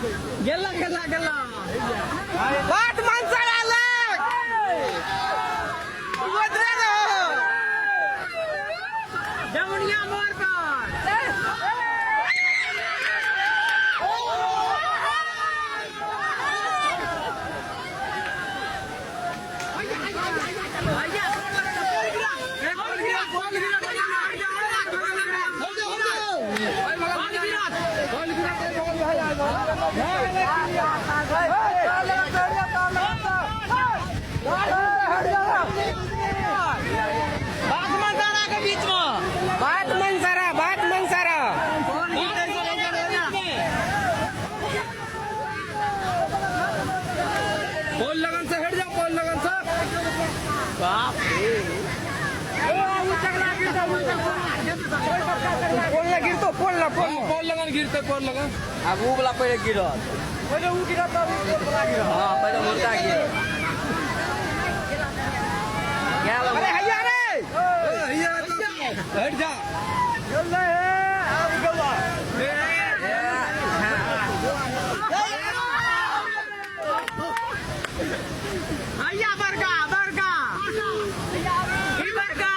गेला गेला गेला बात माणसाला आलं वज्र जमुनिया मोर पर पोल लगा अब वो वाला पहले गिरा पहले वो गिरा तब वाला गिरा हां पहले मुर्गा गिरा क्या लगा अरे हैया रे हैया हट जा चल रहे अब गवा हैया बरका बरका ई बरका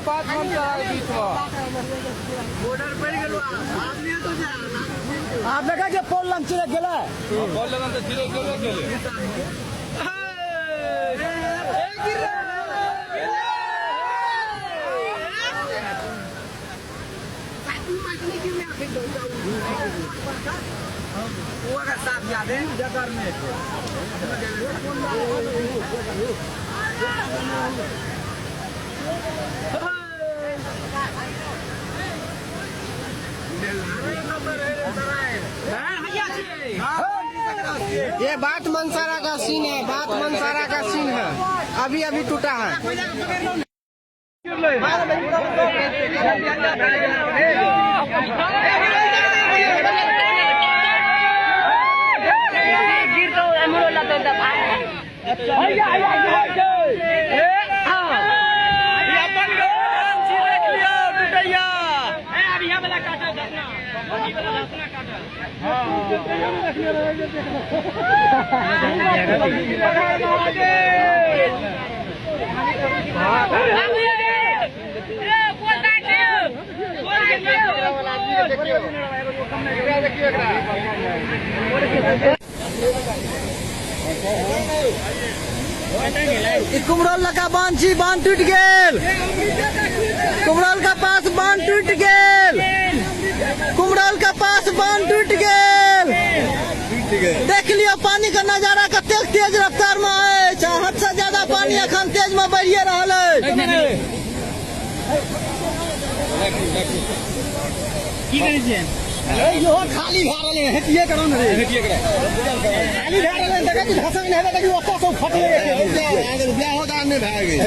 बात बनता है बीच में बॉर्डर पर गेलो आपने तो जा आप लगा के पोल लंग चिरे गेला पोल लगा तो चिरे गेले गेले वो का साथ याद है जगह में ये बात मनसारा का सीन है बात मनसारा का सीन है अभी अभी टूटा है कुमरल का बांध छी बांध टूट गेल कुमरल का पास बांध टूट गेल कुमरल का पास बांध टूट गेल देख लियो पानी का नजारा कते तेज रफ्तार में है हद से ज्यादा पानी अखन तेज में बढ़िए रहल है की करै छियै यो खाली भा रहले हेतिए करो न रे हेटिए करा खाली भा रहले देखा कि धसक नहीं हेबे कि ओता सब फटले बियाह होता नहीं भाग गई